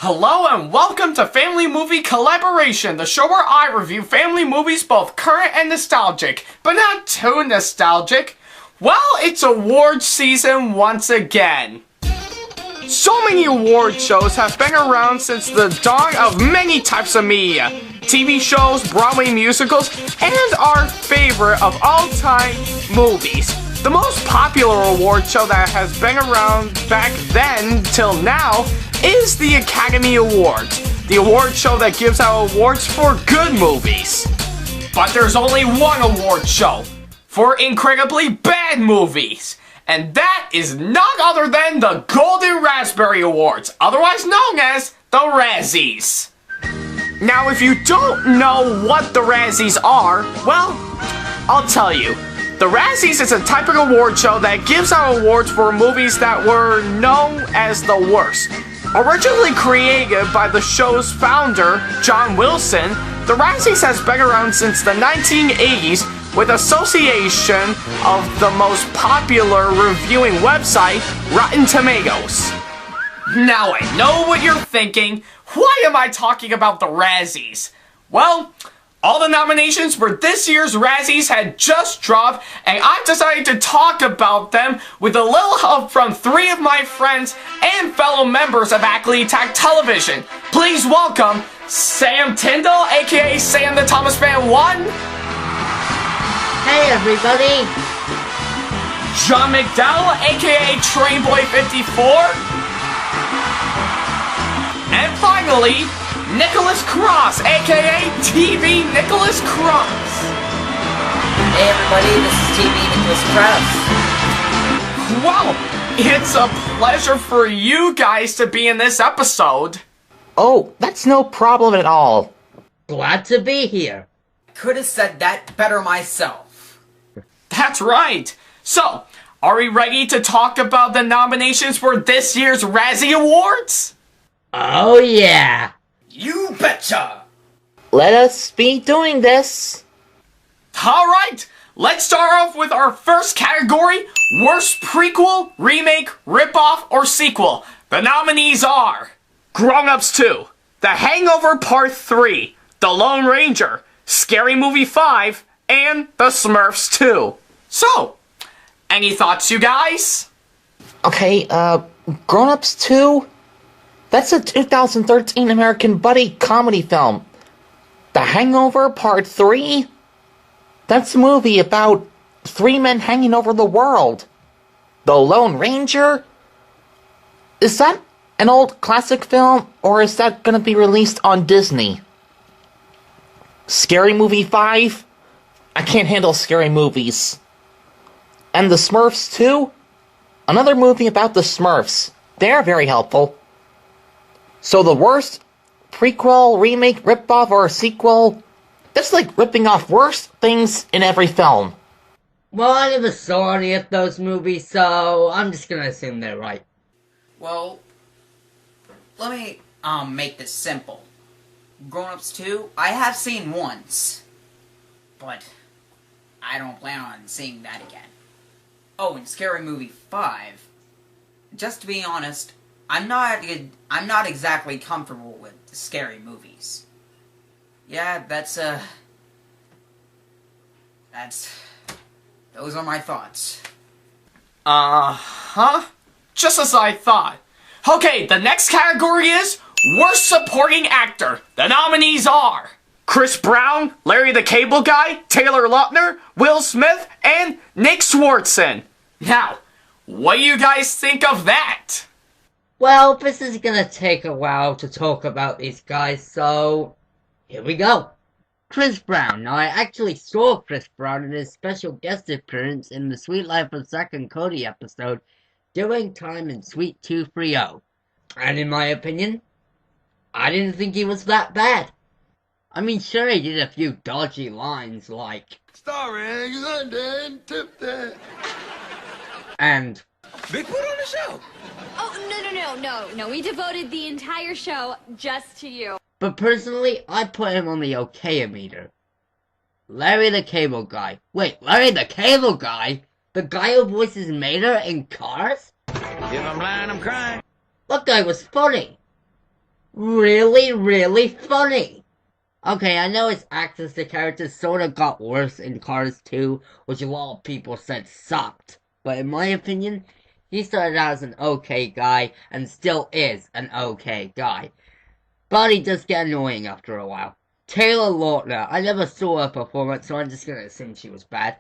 Hello and welcome to Family Movie Collaboration, the show where I review family movies both current and nostalgic, but not too nostalgic. Well, it's award season once again. So many award shows have been around since the dawn of many types of media. TV shows, Broadway musicals, and our favorite of all time, movies. The most popular award show that has been around back then till now is the Academy Awards, the award show that gives out awards for good movies. But there's only one award show for incredibly bad movies, and that is none other than the Golden Raspberry Awards, otherwise known as the Razzies. Now, if you don't know what the Razzies are, well, I'll tell you. The Razzies is a type of award show that gives out awards for movies that were known as the worst. Originally created by the show's founder, John Wilson, the Razzies has been around since the 1980s with association of the most popular reviewing website, Rotten Tomatoes. Now I know what you're thinking, why am I talking about the Razzies? Well, all the nominations for this year's Razzies had just dropped, and I've decided to talk about them with a little help from three of my friends and fellow members of Ackley Attack Television. Please welcome Sam Tyndall, aka Sam the Thomas Fan 1. Hey everybody! John McDowell, aka Trainboy54. And finally, Nicholas Cross, aka TV Nicholas Cross. Hey everybody, this is TV Nicholas Cross. Well, it's a pleasure for you guys to be in this episode. Oh, that's no problem at all. Glad to be here. Could have said that better myself. That's right. So, are we ready to talk about the nominations for this year's Razzie Awards? Oh yeah! You betcha! Let us be doing this. Alright, let's start off with our first category, Worst Prequel, Remake, Ripoff, or Sequel. The nominees are Grown Ups 2, The Hangover Part 3, The Lone Ranger, Scary Movie 5, and The Smurfs 2. So, any thoughts, you guys? Okay, Grown Ups 2? That's a 2013 American buddy comedy film. The Hangover Part 3? That's a movie about three men hanging over the world. The Lone Ranger? Is that an old classic film, or is that gonna be released on Disney? Scary Movie 5? I can't handle scary movies. And The Smurfs 2? Another movie about the Smurfs. They're very helpful. So the worst prequel, remake, ripoff, or sequel, that's like ripping off worst things in every film. Well, I never saw any of those movies, so I'm just gonna assume they're right. Well, let me, make this simple. Grown Ups 2, I have seen once. But I don't plan on seeing that again. Oh, and Scary Movie 5. Just to be honest, I'm not exactly comfortable with scary movies. Yeah, those are my thoughts. Just as I thought. Okay, the next category is Worst Supporting Actor. The nominees are Chris Brown, Larry the Cable Guy, Taylor Lautner, Will Smith, and Nick Swardson. Now, what do you guys think of that? Well, this is gonna take a while to talk about these guys, so here we go. Chris Brown. Now, I actually saw Chris Brown in his special guest appearance in the Sweet Life of Zack and Cody episode, Doing Time in Suite 230. And in my opinion, I didn't think he was that bad. I mean, sure, he did a few dodgy lines like Starring London Tipton. And Big put on the show. Oh, no. We devoted the entire show just to you. but personally, I put him on the okay-meter. Larry the Cable Guy. Wait, Larry the Cable Guy? The guy who voices Mater in Cars? If I'm lying, I'm crying. That guy was funny. really, really funny. Okay, I know his actors, the characters sorta got worse in Cars 2, which a lot of people said sucked. But in my opinion, he started out as an okay guy, and still is an okay guy. But he does get annoying after a while. Taylor Lautner, I never saw her performance, so I'm just gonna assume she was bad.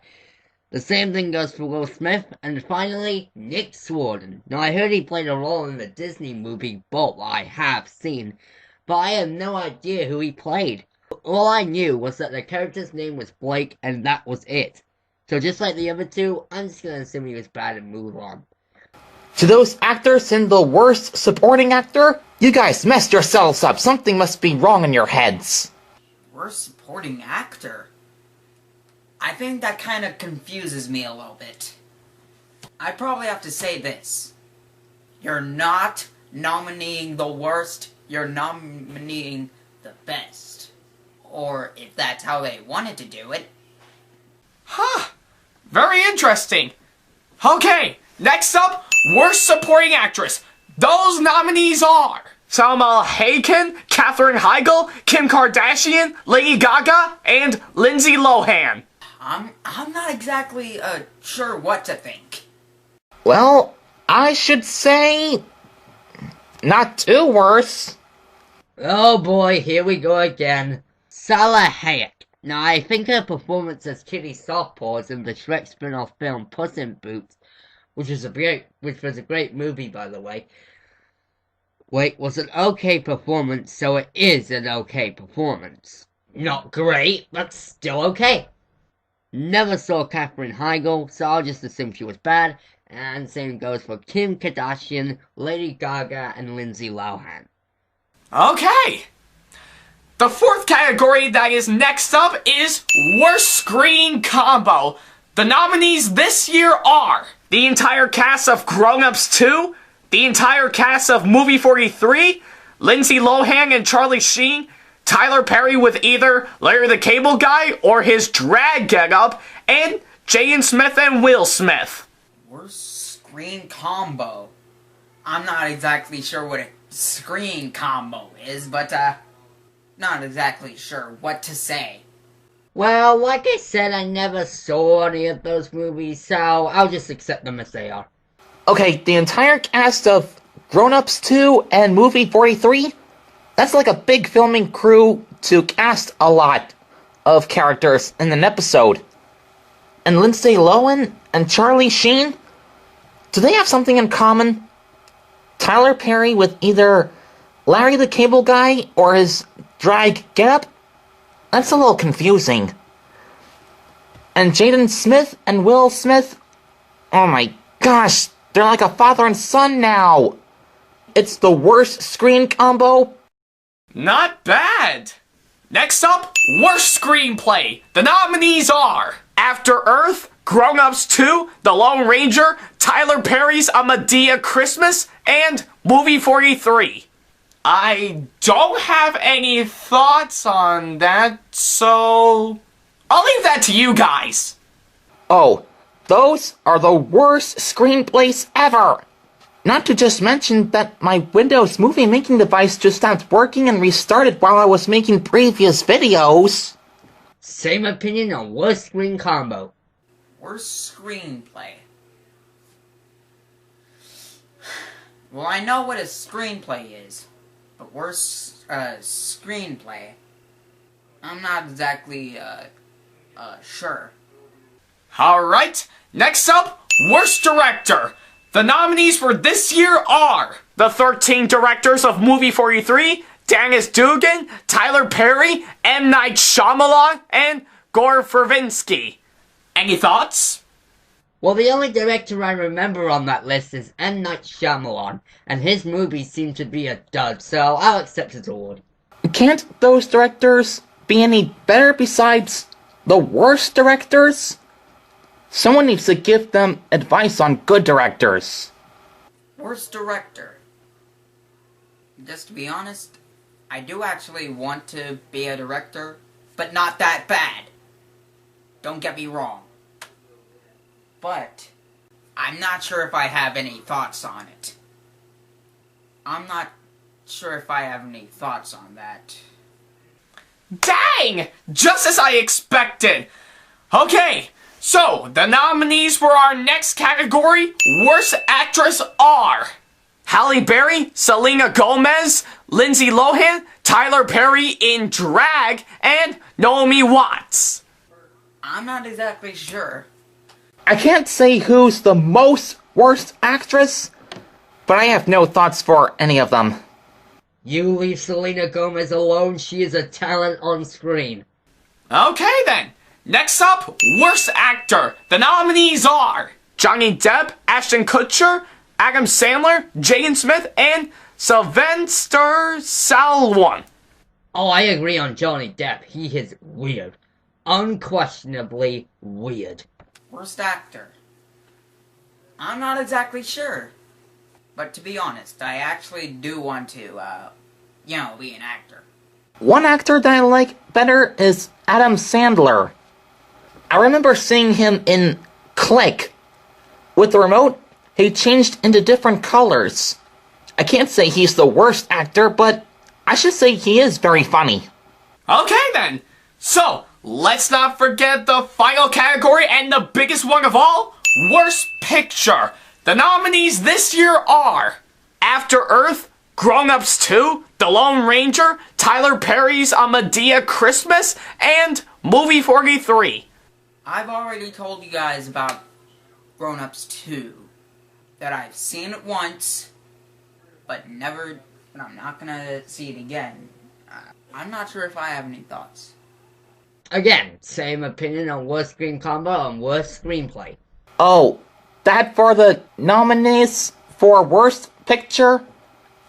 The same thing goes for Will Smith, and finally, Nick Swardon. Now I heard he played a role in the Disney movie Bolt I have seen, but I had no idea who he played. All I knew was that the character's name was Blake, and that was it. So just like the other two, I'm just gonna assume he was bad and move on. To those actors in the worst supporting actor, you guys messed yourselves up. Something must be wrong in your heads. Worst supporting actor? I think that kind of confuses me a little bit. I'd probably have to say this. You're not nominating the worst, you're nominating the best. Or if that's how they wanted to do it. Huh. Very interesting. Okay, next up, worst supporting actress. Those nominees are Salma Hayek, Katherine Heigl, Kim Kardashian, Lady Gaga, and Lindsay Lohan. I'm not exactly sure what to think. Well, I should say... not too worse. Oh boy, here we go again. Salma Hayek. Now I think her performance as Kitty Softpaws in the Shrek spin-off film Puss in Boots, which was a great movie by the way, was an okay performance, so it is an okay performance. Not great, but still okay. Never saw Katherine Heigl, so I'll just assume she was bad, and same goes for Kim Kardashian, Lady Gaga, and Lindsay Lohan. Okay. The fourth category that is next up is Worst Screen Combo. The nominees this year are the entire cast of Grown Ups 2, the entire cast of Movie 43, Lindsay Lohan and Charlie Sheen, Tyler Perry with either Larry the Cable Guy or his drag get-up, and Jaden Smith and Will Smith. Worst screen combo. I'm not exactly sure what a screen combo is, but not exactly sure what to say. Well, like I said, I never saw any of those movies, so I'll just accept them as they are. Okay, the entire cast of Grown Ups 2 and Movie 43? That's like a big filming crew to cast a lot of characters in an episode. And Lindsay Lohan and Charlie Sheen? Do they have something in common? Tyler Perry with either Larry the Cable Guy or his drag getup? That's a little confusing. And Jaden Smith and Will Smith? Oh my gosh, they're like a father and son now! It's the worst screen combo. Not bad. Next up, Worst Screenplay. The nominees are After Earth, Grown Ups 2, The Lone Ranger, Tyler Perry's A Medea Christmas, and Movie 43. I don't have any thoughts on that, so I'll leave that to you guys. Oh, those are the worst screenplays ever! Not to just mention that my Windows movie making device just stopped working and restarted while I was making previous videos. Same opinion on worst screen combo. Worst screenplay. Well, I know what a screenplay is, but worst screenplay, I'm not exactly sure. Alright, next up, Worst Director. The nominees for this year are the 13 directors of Movie 43, Dennis Dugan, Tyler Perry, M. Night Shyamalan, and Gore Verbinski. Any thoughts? Well, the only director I remember on that list is M. Night Shyamalan, and his movies seem to be a dud, so I'll accept his award. Can't those directors be any better besides the worst directors? Someone needs to give them advice on good directors. Worst director. Just to be honest, I do actually want to be a director, but not that bad. Don't get me wrong. But I'm not sure if I have any thoughts on it. I'm not sure if I have any thoughts on that. Dang! Just as I expected! Okay, so the nominees for our next category, Worst Actress, are Halle Berry, Selena Gomez, Lindsay Lohan, Tyler Perry in Drag, and Naomi Watts. I'm not exactly sure. I can't say who's the most worst actress, but I have no thoughts for any of them. You leave Selena Gomez alone, she is a talent on screen. Okay then. Next up, Worst Actor. The nominees are Johnny Depp, Ashton Kutcher, Adam Sandler, Jaden Smith, and Sylvester Stallone. Oh, I agree on Johnny Depp. He is weird. Unquestionably weird. Worst actor. I'm not exactly sure. But to be honest, I actually do want to, be an actor. One actor that I like better is Adam Sandler. I remember seeing him in Click. With the remote, he changed into different colors. I can't say he's the worst actor, but I should say he is very funny. Okay then. So, let's not forget the final category and the biggest one of all, Worst Picture. The nominees this year are After Earth, Grown Ups 2, The Lone Ranger, Tyler Perry's A Madea Christmas, and Movie 43. I've already told you guys about Grown Ups 2. That I've seen it once, but I'm not gonna see it again. I'm not sure if I have any thoughts. Again, same opinion on worst screen combo and worst screenplay. Oh, that for the nominees for Worst Picture?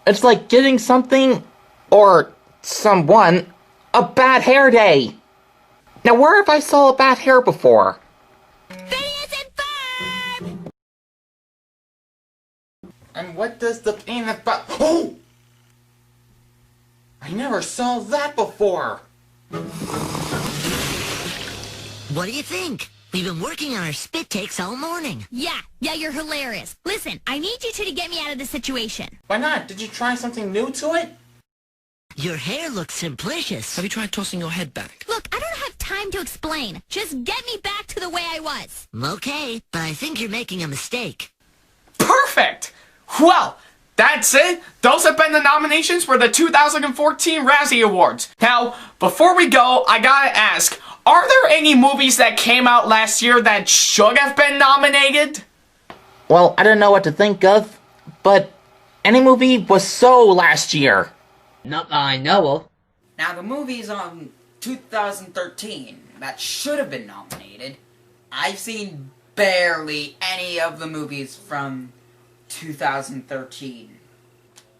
It's like getting something, or someone, a bad hair day. Now where have I saw a bad hair before? And what does the peanut butter... Oh! I never saw that before! What do you think? We've been working on our spit takes all morning. Yeah, you're hilarious. Listen, I need you two to get me out of this situation. Why not? Did you try something new to it? Your hair looks simplicious. Have you tried tossing your head back? Look, I don't have time to explain. Just get me back to the way I was. Okay, but I think you're making a mistake. Perfect! Well, that's it. Those have been the nominations for the 2014 Razzie Awards. Now, before we go, I gotta ask, are there any movies that came out last year that should have been nominated? Well, I don't know what to think of, but any movie was so last year. Not that I know of. Now, the movies on 2013 that should have been nominated, I've seen barely any of the movies from 2013.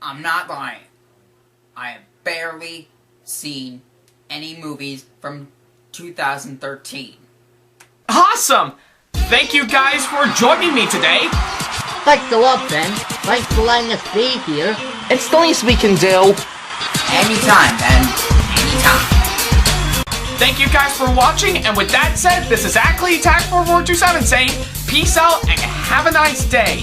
I'm not lying. I have barely seen any movies from 2013. Awesome! Thank you guys for joining me today. Thanks a lot, Ben. Thanks for letting us be here. It's the least we can do. Anytime, Ben. Anytime. Thank you guys for watching, and with that said, this is Ackley Attack 4427 saying peace out and have a nice day.